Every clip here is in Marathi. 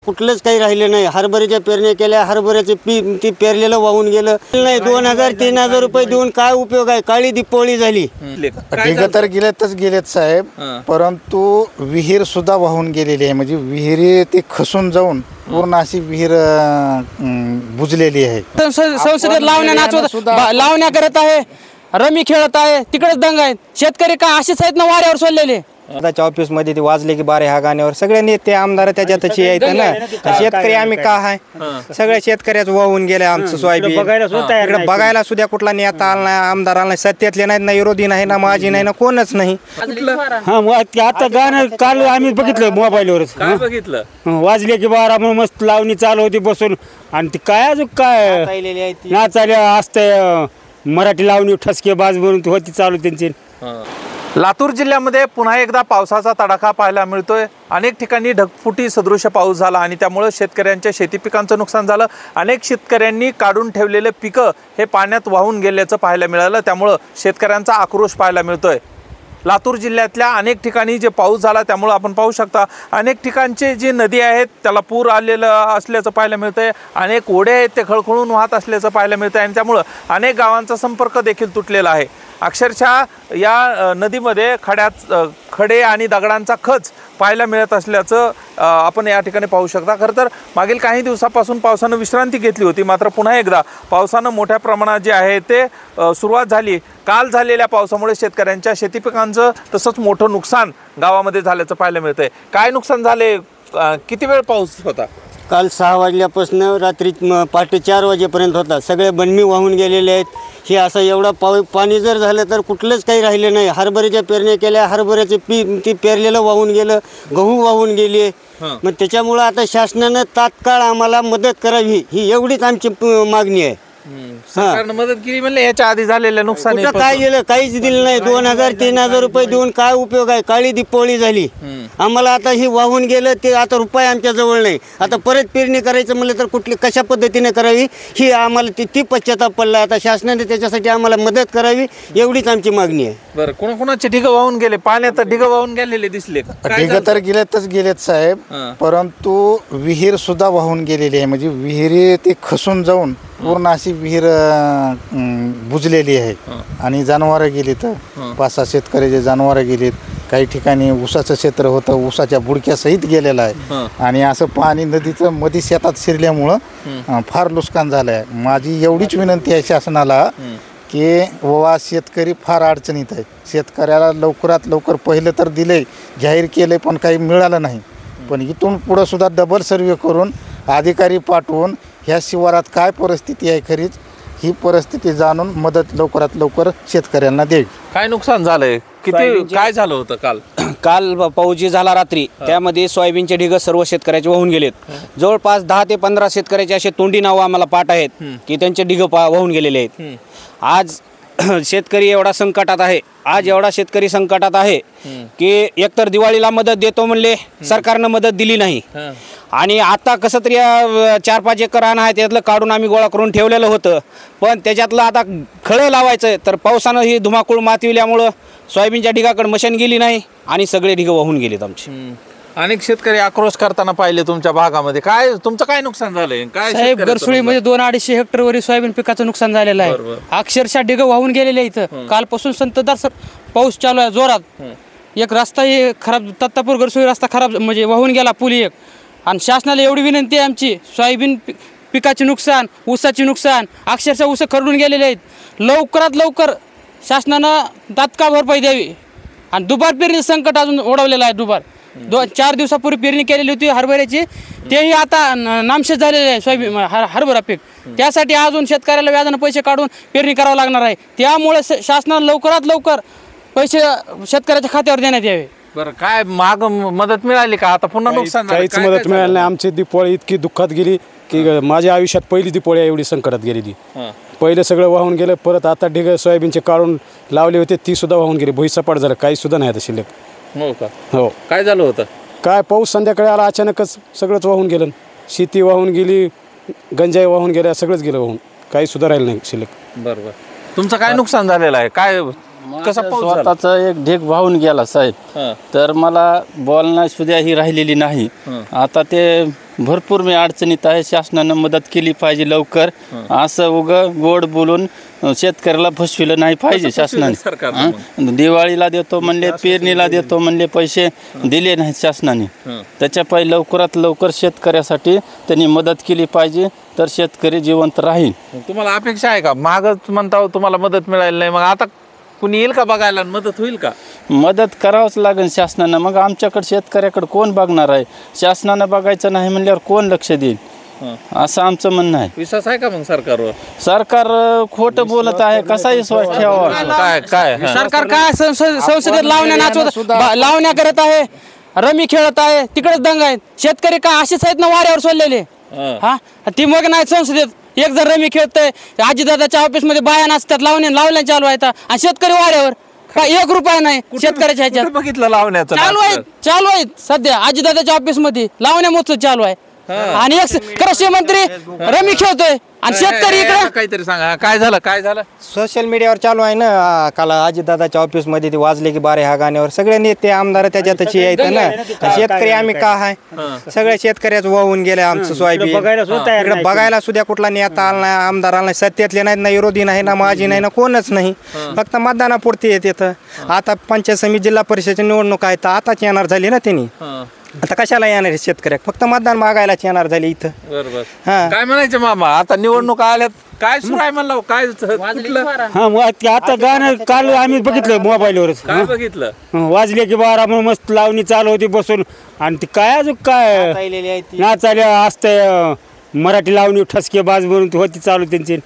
कुठलंच काही राहिलं नाही। हरभऱ्याच्या पेरण्या केल्या, हरभऱ्याचे पीक ती पेरलेलं वाहून गेलं नाही। 2000-3000 रुपये देऊन काय उपयोग आहे? काळी दिपोळी झाली। ढिग तर गेलेत साहेब, परंतु विहीर सुद्धा वाहून गेलेली आहे। म्हणजे विहिरी ती खसून जाऊन पूर्ण अशी विहीर बुजलेली आहे। संसदेत लावण्या करत आहे, रमी खेळत आहे, तिकडेच दंग आहेत। शेतकरी काय असेच आहेत ना वाऱ्यावर सोडलेले? दादाच्या ऑफिस मध्ये ते वाजले की बारे ह्या गाण्यावर सगळे नेते आमदार त्याच्यातच यायचं ना। शेतकरी आम्ही का आहे? सगळ्या शेतकऱ्याच वाहून गेले आमचं सोयाबीन। इकडे बघायला सुद्धा कुठला नेता आला नाही, आमदार आला नाही, सत्तेतले नाहीत ना, विरोधी नाही ना, माझी नाही ना, कोणच नाही। आता गाणं काल आम्ही बघितलं मोबाईलवरच, वाजले की बारा म्हणून मस्त लावणी चालू होती बसून। आणि ती काय अजून काय नाचायला असतंय, मराठी लावणी ठसके बाज म्हणून होती चालू त्यांची। लातूर जिल्ह्यामध्ये पुन्हा एकदा पावसाचा तडाखा पाहायला मिळतोय। अनेक ठिकाणी ढगफुटी सदृश पाऊस झाला आणि त्यामुळे शेतकऱ्यांच्या शेती पिकांचं नुकसान झालं। अनेक शेतकऱ्यांनी काढून ठेवलेले पिकं हे पाण्यात वाहून गेल्याचं पाहायला मिळालं। त्यामुळे शेतकऱ्यांचा आक्रोश पाहायला मिळतोय। लातूर जिल्ह्यातल्या अनेक ठिकाणी जे पाऊस झाला त्यामुळे आपण पाहू शकता अनेक ठिकाणचे जी नदी आहेत त्याला पूर आलेलं असल्याचं पाहायला मिळतंय। अनेक ओढे आहेत ते खळखळून वाहत असल्याचं पाहायला मिळतंय आणि त्यामुळे अनेक गावांचा संपर्क देखील तुटलेला आहे। अक्षरशः या नदीमध्ये खडे आणि दगडांचा खच पाहायला मिळत असल्याचं आपण या ठिकाणी पाहू शकता। खरं तर मागील काही दिवसापासून पावसानं विश्रांती घेतली होती, मात्र पुन्हा एकदा पावसानं मोठ्या प्रमाणात जे आहे ते सुरुवात झाली। काल झालेल्या पावसामुळे शेतकऱ्यांच्या शेती पिकांचं तसंच मोठं नुकसान गावामध्ये झाल्याचं पाहायला मिळतंय। काय नुकसान झाले? किती वेळ पाऊस होता? काल 6 वाजल्यापासून रात्री पहाटे 4 वाजेपर्यंत होता। सगळे बनमी वाहून गेलेले आहेत। हे असं एवढा पाणी जर झालं तर कुठलंच काही राहिलं नाही। हरभऱ्याच्या पेरण्या केल्या, हरभऱ्याचे पीक ती पेरलेलं वाहून गेलं, गहू वाहून गेले। मग त्याच्यामुळं आता शासनानं तात्काळ आम्हाला मदत करावी, ही एवढीच आमची मागणी आहे। सरकारनं मदत केली म्हणले, याच्या आधी झालेल्या नुकसान काय गेलं? काहीच दिलं नाही। 2000-3000 रुपये देऊन काय उपयोग आहे? काळी दिपोळी झाली। आम्हाला आता ही वाहून गेलं ते आता रुपये आमच्या जवळ नाही। आता परत पेरणी करायचं म्हणलं तर कुठली कशा पद्धतीने करावी ही आम्हाला ती पश्चाताप पडला। आता शासनाने त्याच्यासाठी आम्हाला मदत करावी एवढीच आमची मागणी आहे। बरं, कोणाकोणाचे ढिग वाहून गेले? पाण्यात ढिग वाहून गेलेले दिसले? ढिग तर गेलेत साहेब, परंतु विहीर सुद्धा वाहून गेलेली आहे। म्हणजे विहिरी ती खसून जाऊन पूर्ण अशी विहीर बुजलेली आहे। आणि जनावरं गेलीत, 5-6 शेतकऱ्याचे जनावरं गेलीत। काही ठिकाणी ऊसाचं क्षेत्र होतं, ऊसाच्या बुडक्यासहित गेलेलं आहे। आणि असं पाणी नदीचं मध्ये शेतात शिरल्यामुळं फार नुकसान झालं आहे। माझी एवढीच विनंती आहे शासनाला की वा शेतकरी फार अडचणीत आहे। शेतकऱ्याला लवकरात लवकर पहिलं तर दिले, जाहीर केले, पण काही मिळालं नाही। पण इथून पुढं सुद्धा डबल सर्वे करून अधिकारी पाठवून ह्या शिवारात काय परिस्थिती आहे खरीच ही परिस्थिती जाणून मदत लवकरात लवकर शेतकऱ्यांना द्यावी। काय नुकसान झालंय? किती काय झालं होतं काल? काल पाऊस जे झाला रात्री त्यामध्ये सोयाबीनचे ढिग सर्व शेतकऱ्याचे वाहून गेलेत। जवळपास 10 ते 15 शेतकऱ्याचे असे तोंडी नावं आम्हाला पाठ आहेत की त्यांचे ढिग वाहून गेलेले आहेत। आज शेतकरी एवढा संकटात आहे, एवढा शेतकरी संकटात आहे की एकतर दिवाळीला मदत देतो म्हणले, सरकारनं मदत दिली नाही। आणि आता कसं तरी 4-5 एकर रान आहे त्यातलं काढून आम्ही गोळा करून ठेवलेलं होतं, पण त्याच्यातलं आता खळं लावायचं तर पावसानं ही धुमाकूळ मातिवल्यामुळं सोयाबीनच्या ढिगाकडे मशान गेली नाही आणि सगळे ढिग वाहून गेलेत आमचे। अनेक शेतकरी आक्रोश करताना पाहिले तुमच्या भागामध्ये। काय तुमचं काय नुकसान झालंय? काय साहेब, गरसुळीमध्ये 200-250 हेक्टरवरील सोयाबीन पिकाचं नुकसान झालेलं आहे। अक्षरशः ढिग वाहून गेलेले इथं। कालपासून संततधार पाऊस चालू आहे जोरात। एक रस्ता हे खराब, दत्तापूर गरसुळी रस्ता खराब म्हणजे वाहून गेला पूल एक। आणि शासनाला एवढी विनंती आहे आमची, सोयाबीन पिकाचे नुकसान, ऊसाचे नुकसान, अक्षरशः ऊस खरडून गेलेले आहेत। लवकरात लवकर शासनानं तात्काळ भरपाई द्यावी। आणि दुबार पेरणी संकट अजून ओढवलेलं आहे। 4 दिवसापूर्वी पेरणी केलेली होती हरभऱ्याची, तेही आता नामशेष झालेले आहे सोयाबीन हरभरा पीक। त्यासाठी अजून शेतकऱ्याला व्याजानं पैसे काढून पेरणी करावं लागणार आहे। त्यामुळे शासनानं लवकरात लवकर पैसे शेतकऱ्याच्या खात्यावर देण्यात यावे। बरं, काय माग मदत मिळाली का? आता पुन्हा नुकसान झालं? काहीच मदत मिळाली नाही। आमची दिपोळी इतकी दुःखात गेली की माझ्या आयुष्यात पहिली दिपोळी एवढी संकटात गेलेली। पहिलं सगळं वाहून गेलं, परत आता ढिग सोयाबीनचे काढून लावले होते ती सुद्धा वाहून गेले, भुईसपाट झालं, काही सुद्धा नाही आता शिल्लक। हो का? हो। काय झालं होतं? काय पाऊस संध्याकाळी आला अचानकच, सगळंच वाहून गेलं। शेती वाहून गेली, गंजाई वाहून गेल्या, सगळंच गेलं वाहून, काही सुद्धा राहिलं नाही शिल्लक। बरोबर, तुमचं काय नुकसान झालेलं आहे? काय कसा पाऊस झाला? स्वतःचा एक ढीग वाहून गेला साहेब, तर मला बोलणं सुद्धा ही राहिलेली नाही। आता ते भरपूर मी अडचणीत आहे. शासनानं मदत केली पाहिजे लवकर. असं उगं गोड बोलून शेतकऱ्याला फसविलं नाही पाहिजे शासनाने. दिवाळीला देतो म्हणले, पेरणीला देतो म्हणले, पैसे दिले नाहीत शासनाने. त्याच्या पायी लवकरात लवकर शेतकऱ्यासाठी त्यांनी मदत केली पाहिजे, तर शेतकरी जिवंत राहील. तुम्हाला अपेक्षा आहे का? मागच म्हणता तुम्हाला मदत मिळाली नाही, मग आता कुणी येईल का बघायला, मदत होईल का? मदत करावंच लागेल शासनानं. मग आमच्याकडे शेतकऱ्याकडे कोण बघणार आहे? शासनानं बघायचं नाही म्हणल्यावर कोण लक्ष देईल, असं आमचं म्हणणं आहे. विश्वास आहे का मग सरकारवर? सरकार खोटं बोलत आहे, कसा विश्वास ठेवावा? काय सरकार काय संसदेत लावण्या नाचवत, लावण्या करत आहे, रमी खेळत आहे, तिकडेच दंग आहेत. शेतकरी काय असेच आहेत ना वाऱ्यावर सोडलेले? हा, ती मग नाही संसदेत एक जण रमी खेळतय, आजीदादाच्या ऑफिस मध्ये बाया नाचतात, लावण्या चालू आहेत, आणि शेतकरी वाऱ्यावर काय 1 रुपया नाही शेतकऱ्याच्या ह्याच्यात. बघितलं लावण्याचं? चालू आहेत सध्या आजीदादाच्या ऑफिस मध्ये लावण्या मोच चालू आहे, आणि एक कृषी मंत्री रमी खेळतोय, आणि शेतकरी इकडे. काहीतरी सांगा, काय झालं? सोशल मीडियावर चालू आहे ना, काल अजितदादाच्या ऑफिस मध्ये ते वाजले की बारे ह्या गाण्यावर सगळे नेते आमदार त्याच्यातच यायचं ना. शेतकरी आम्ही का आहे, सगळ्या शेतकऱ्याचं वाहून गेले आमचं सोयाबीन. इकडे बघायला सुद्धा कुठला नेता आला नाही, आमदार आला नाही, सत्तेतले नाहीत ना, विरोधी नाही ना, माजी नाही ना, कोणच नाही. फक्त मतदानापुरती येत येतं. आता पंचायत समिती जिल्हा परिषदेची निवडणूक आहे, तर आताच येणार झाली ना त्यांनी. आता कशाला येणार शेतकऱ्या, फक्त मतदान मागायलाच येणार झाले इथं. बरोबर. काय म्हणायचं मामा, आता निवडणूक आल्यात, काय सुरू आहे म्हणलं? काय आता गाणं काल आम्ही बघितलं मोबाईलवरच. काय बघितलं? वाजले की बारा म्हणून मस्त लावणी चालू होती बसून, आणि ती काय अजून काय नाचायला असतंय, मराठी लावणी ठसके बाज म्हणून होती चालू त्यांची.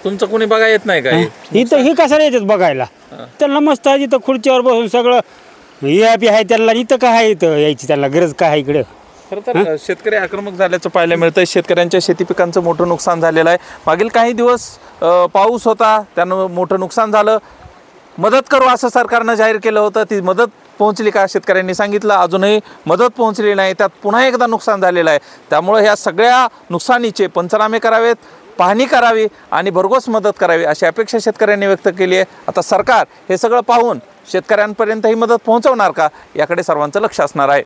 तुमचं कोणी बघा येत नाही काय? इथं ही कशाला येतात बघायला? त्यांना मस्त आहे इथं खुर्चीवर बसून सगळं आहे त्यांना. इथं काय आहे, इथं यायची त्यांना गरज काय आहे इकडे? खरं तर शेतकरी आक्रमक झाल्याचं पाहायला मिळतंय. शेतकऱ्यांच्या शेती पिकांचं मोठं नुकसान झालेलं आहे. मागील काही दिवस पाऊस होता, त्यानं मोठं नुकसान झालं. मदत करू असं सरकारनं जाहीर केलं होतं. ती मदत पोहोचली का? शेतकऱ्यांनी सांगितलं अजूनही मदत पोहोचली नाही. त्यात पुन्हा एकदा नुकसान झालेलं आहे. त्यामुळे ह्या सगळ्या नुकसानीचे पंचनामे करावेत, पाहणी करावी आणि भरघोस मदत करावी अशी अपेक्षा शेतकऱ्यांनी व्यक्त केली आहे. आता सरकार हे सगळं पाहून शेतकऱ्यांपर्यंत ही मदत पोहोचवणार का, याकडे सर्वांचं लक्ष असणार आहे.